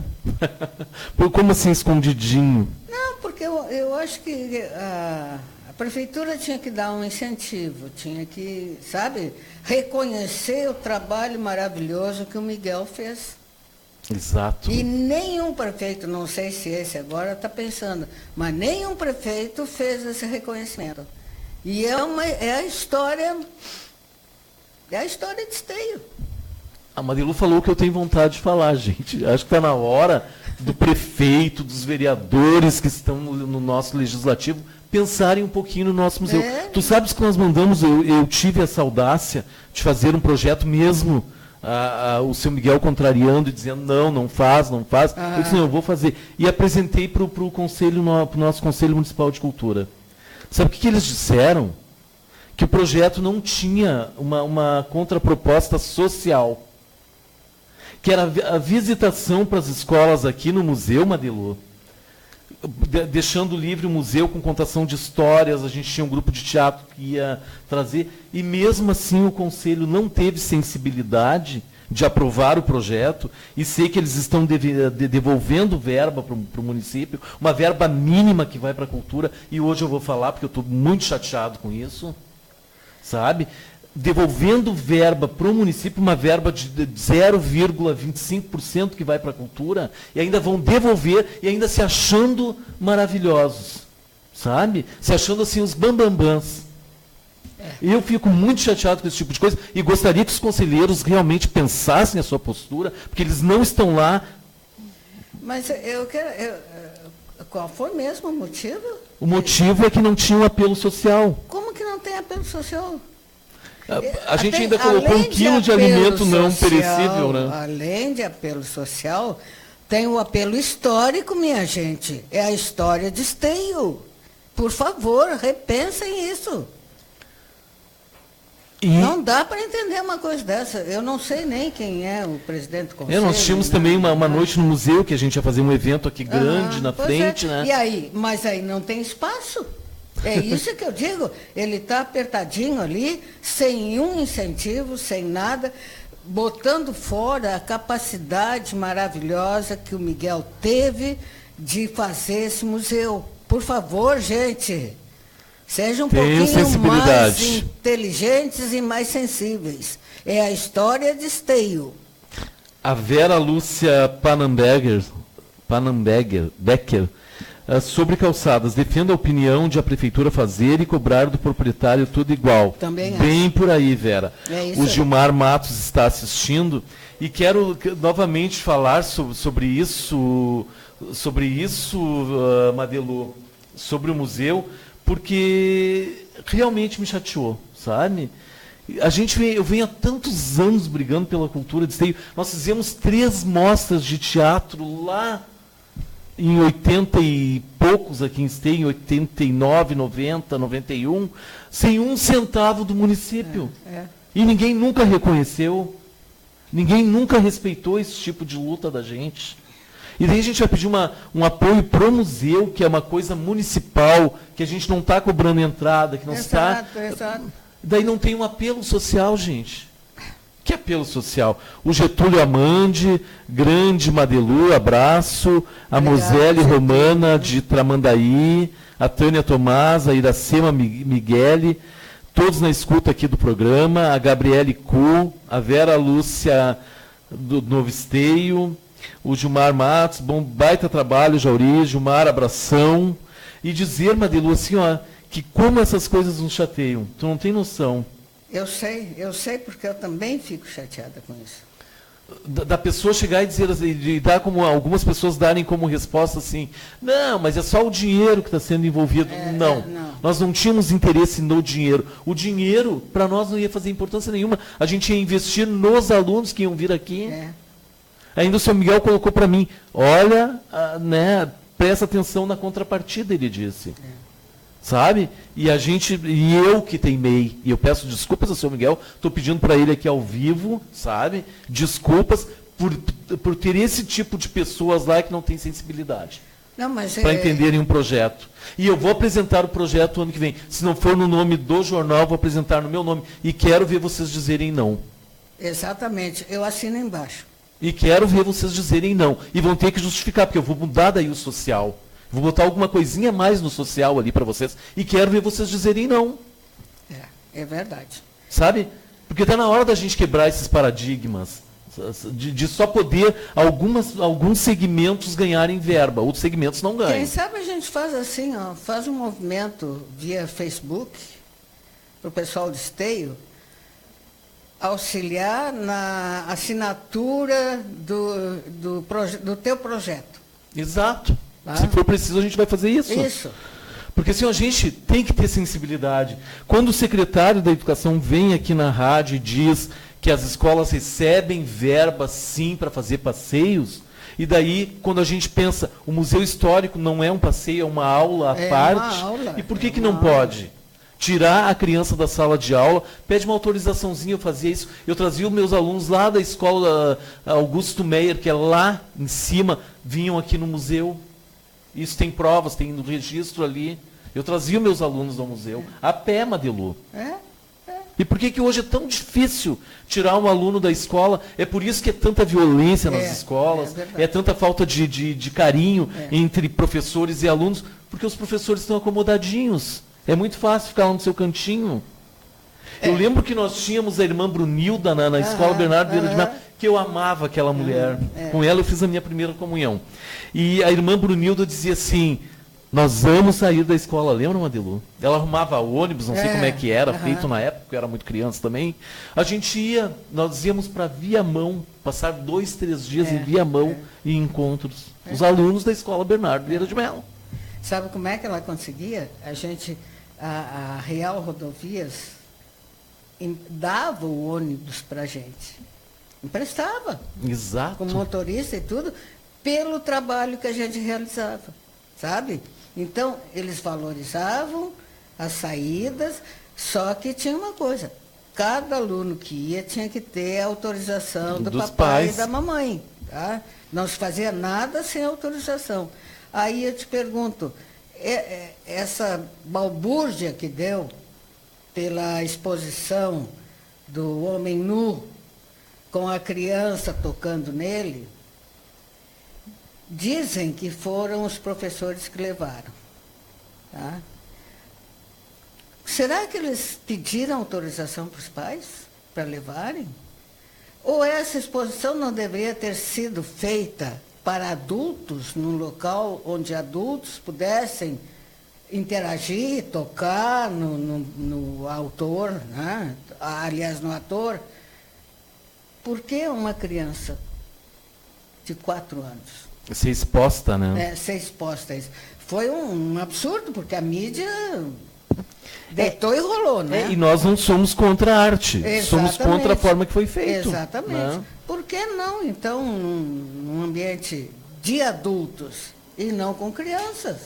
Como assim escondidinho? Não, porque eu acho que a prefeitura tinha que dar um incentivo, tinha que, sabe, reconhecer o trabalho maravilhoso que o Miguel fez. Exato. E nenhum prefeito, não sei se esse agora está pensando, mas nenhum prefeito fez esse reconhecimento. E é a história de Esteio. A Madelu falou que eu tenho vontade de falar, gente. Acho que está na hora do prefeito, dos vereadores que estão no nosso legislativo, pensarem um pouquinho no nosso museu. Tu sabes que nós mandamos, eu tive essa audácia de fazer um projeto mesmo, o seu Miguel contrariando e dizendo, não faz. Eu disse, não, eu vou fazer. E apresentei para o nosso Conselho Municipal de Cultura. Sabe o que eles disseram? Que o projeto não tinha uma contraproposta social. Que era a visitação para as escolas aqui no museu, Madelu, deixando livre o museu com contação de histórias, a gente tinha um grupo de teatro que ia trazer, e mesmo assim o Conselho não teve sensibilidade de aprovar o projeto, e sei que eles estão devolvendo verba para o município, uma verba mínima que vai para a cultura, e hoje eu vou falar, porque eu estou muito chateado com isso, sabe? Devolvendo verba para o município, uma verba de 0,25% que vai para a cultura, e ainda vão devolver, e ainda se achando maravilhosos, sabe? Se achando assim os bambambãs. Eu fico muito chateado com esse tipo de coisa, e gostaria que os conselheiros realmente pensassem a sua postura, porque eles não estão lá. Mas qual foi mesmo o motivo? O motivo é que não tinha um apelo social. Como que não tem apelo social? A gente ainda colocou 1 quilo de alimento não perecível, né? Além de apelo social, tem o apelo histórico, minha gente. É a história de Esteio. Por favor, repensem isso. Não dá para entender uma coisa dessa. Eu não sei nem quem é o presidente do conselho. Nós tínhamos também uma noite no museu, que a gente ia fazer um evento aqui grande na frente, né? E aí? Mas aí não tem espaço. É isso que eu digo. Ele está apertadinho ali, sem um incentivo, sem nada, botando fora a capacidade maravilhosa que o Miguel teve de fazer esse museu. Por favor, gente, sejam um pouquinho mais inteligentes e mais sensíveis. É a história de Esteio. A Vera Lúcia Pannenbecker, Sobre calçadas, defendo a opinião de a prefeitura fazer e cobrar do proprietário tudo igual. Também bem acho. por aí, Vera. Isso O aí. Gilmar Matos está assistindo e quero novamente falar sobre isso, Madelu, sobre o museu, porque realmente me chateou, sabe? Eu venho há tantos anos brigando pela cultura de esteio. Nós fizemos 3 mostras de teatro lá em 80 e poucos aqui em Esteio, em 89, 90, 91, sem 1 centavo do município. E ninguém nunca reconheceu, ninguém nunca respeitou esse tipo de luta da gente. E daí a gente vai pedir um apoio para o museu, que é uma coisa municipal, que a gente não está cobrando entrada, que não está... Exato. Daí não tem um apelo social, gente. Que apelo social? O Getúlio Amandi, grande Madelu, abraço. A Moselle Romana de Tramandaí, a Tânia Tomás, a Iracema Migueli, todos na escuta aqui do programa, a Gabriele Cu, a Vera Lúcia do Novo Esteio, o Gilmar Matos, bom, baita trabalho, Jauri, Gilmar, abração. E dizer, Madelu, assim, ó, que como essas coisas nos chateiam, tu não tem noção. Eu sei porque eu também fico chateada com isso. Da pessoa chegar e dizer assim, de dar como algumas pessoas darem como resposta assim, não, mas é só o dinheiro que está sendo envolvido. Não, nós não tínhamos interesse no dinheiro. O dinheiro, para nós, não ia fazer importância nenhuma. A gente ia investir nos alunos que iam vir aqui. Ainda o seu Miguel colocou para mim, olha, presta atenção na contrapartida, ele disse. Sabe? E eu que teimei, e eu peço desculpas ao seu Miguel, estou pedindo para ele aqui ao vivo, sabe? Desculpas por ter esse tipo de pessoas lá que não tem sensibilidade. Para entenderem um projeto. E eu vou apresentar o projeto ano que vem. Se não for no nome do jornal, vou apresentar no meu nome. E quero ver vocês dizerem não. Exatamente. Eu assino embaixo. E quero ver vocês dizerem não. E vão ter que justificar, porque eu vou mudar daí o social. Vou botar alguma coisinha a mais no social ali para vocês. E quero ver vocês dizerem não. É verdade. Sabe? Porque está na hora da gente quebrar esses paradigmas. De só poder alguns segmentos ganharem verba. Outros segmentos não ganham. Quem sabe a gente faz assim, ó, faz um movimento via Facebook para o pessoal de Esteio auxiliar na assinatura do teu projeto. Exato. Se for preciso, a gente vai fazer isso. Isso. Porque assim, a gente tem que ter sensibilidade. Quando o secretário da Educação vem aqui na rádio e diz que as escolas recebem verba, sim, para fazer passeios, e daí, quando a gente pensa, o Museu Histórico não é um passeio, é uma aula à parte. Uma aula. E por que não pode? Tirar a criança da sala de aula, pede uma autorizaçãozinha, eu fazia isso. Eu trazia os meus alunos lá da escola Augusto Meyer, que é lá em cima, vinham aqui no museu. Isso tem provas, tem no registro ali. Eu trazia os meus alunos ao museu, a pé, Madelu. E por que hoje é tão difícil tirar um aluno da escola? É por isso que é tanta violência nas escolas, é tanta falta de carinho entre professores e alunos, porque os professores estão acomodadinhos. É muito fácil ficar lá no seu cantinho. Eu lembro que nós tínhamos a irmã Brunilda na escola Bernardo Vieira de Mello, que eu amava aquela mulher. Com ela eu fiz a minha primeira comunhão. E a irmã Brunilda dizia assim, nós vamos sair da escola, lembra, Madelu? Ela arrumava ônibus, não sei como é que era, feito na época, porque eu era muito criança também. A gente nós íamos para Viamão, passar 2, 3 dias em Viamão em encontros. Os alunos da escola Bernardo Vieira de Mello. Sabe como é que ela conseguia? A Real Rodovias dava o ônibus para a gente. Emprestava. Exato. Com motorista e tudo, pelo trabalho que a gente realizava. Sabe? Então, eles valorizavam as saídas, só que tinha uma coisa. Cada aluno que ia tinha que ter a autorização do papai e da mamãe. Tá? Não se fazia nada sem autorização. Aí eu te pergunto, essa balbúrdia que deu pela exposição do homem nu com a criança tocando nele, dizem que foram os professores que levaram. Tá? Será que eles pediram autorização para os pais para levarem? Ou essa exposição não deveria ter sido feita para adultos, num local onde adultos pudessem interagir, tocar no autor, né? Aliás, no ator. Por que uma criança de 4 anos? Ser exposta, né? Ser exposta a isso. Foi um absurdo, porque a mídia deitou e rolou, né? E nós não somos contra a arte, Exatamente. somos contra a forma que foi feito. Exatamente. Né? Por que não, então, num ambiente de adultos e não com crianças?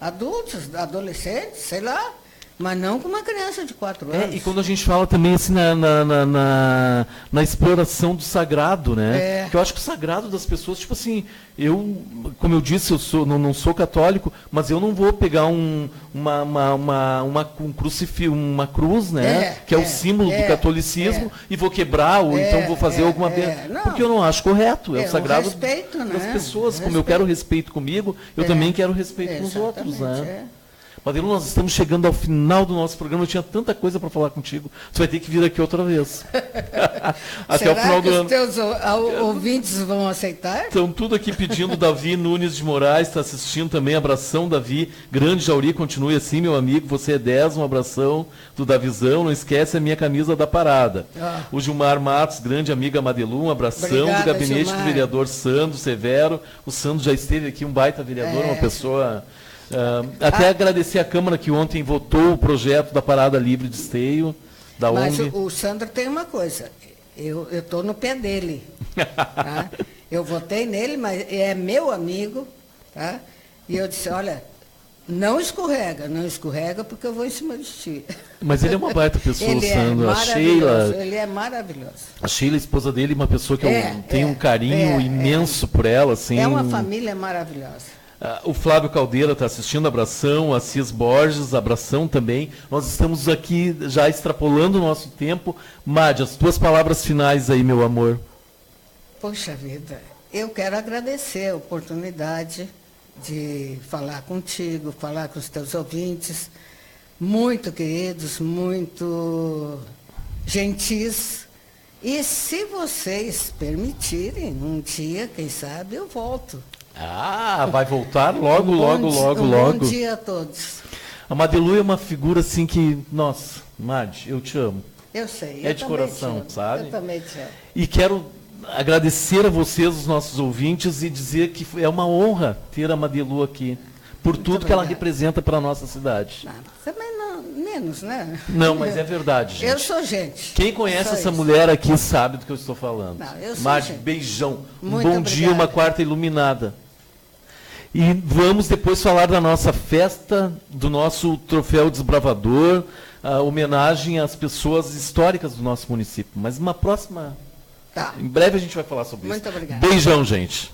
Adultos, adolescentes, sei lá, mas não com uma criança de 4 anos. E quando a gente fala também assim na exploração do sagrado, né? Que eu acho que o sagrado das pessoas, tipo assim, como eu disse, eu não sou católico, mas eu não vou pegar um crucifixo, uma cruz, né? Que é o símbolo do catolicismo, e vou quebrar, ou então vou fazer alguma porque eu não acho correto. É o sagrado respeito, das né? pessoas. Como eu quero respeito comigo, eu também quero respeito com os outros, né? Madeline, nós estamos chegando ao final do nosso programa. Eu tinha tanta coisa para falar contigo. Você vai ter que vir aqui outra vez. Até o final do ano. Os teus ouvintes vão aceitar? Estão tudo aqui pedindo. Davi Nunes de Moraes está assistindo também. Abração, Davi. Grande Jauri, continue assim, meu amigo. Você é 10, um abração do Davizão. Não esquece a minha camisa da parada. O Gilmar Matos, grande amiga Madelu, um abração. Obrigada, do gabinete Gilmar. Do vereador Sandro Severo. O Sandro já esteve aqui, um baita vereador, uma pessoa... até agradecer a Câmara que ontem votou o projeto da Parada Livre de Esteio, da Mas ONG. O Sandro tem uma coisa, eu estou no pé dele. Tá? Eu votei nele, mas é meu amigo, tá? E eu disse, olha, não escorrega porque eu vou em cima de ti. Mas ele é uma baita pessoa, ele Sandro. A Sheila, ele é maravilhoso. A Sheila, a esposa dele, uma pessoa que tem um carinho imenso por ela. Assim, é uma família maravilhosa. O Flávio Caldeira está assistindo, abração. A Cis Borges, abração também. Nós estamos aqui já extrapolando o nosso tempo. Madi, as tuas palavras finais aí, meu amor. Poxa vida, eu quero agradecer a oportunidade de falar contigo, falar com os teus ouvintes, muito queridos, muito gentis. E se vocês permitirem, um dia, quem sabe, eu volto. Vai voltar logo. Bom dia a todos. A Madelu é uma figura assim que, nossa, Madi, eu te amo. Eu sei. É de coração, sabe? Eu também te amo. E quero agradecer a vocês, os nossos ouvintes, e dizer que é uma honra ter a Madelu aqui, por tudo que ela representa para a nossa cidade. Também não, menos, né? Não, mas é verdade, gente. Eu sou gente. Quem conhece essa mulher aqui sabe do que eu estou falando. Não, eu sou Madi, gente. beijão. Muito bom dia, obrigada. uma quarta iluminada. E vamos depois falar da nossa festa, do nosso troféu desbravador, a homenagem às pessoas históricas do nosso município. Mas uma próxima... Tá. Em breve a gente vai falar sobre isso. Muito obrigada. Beijão, gente.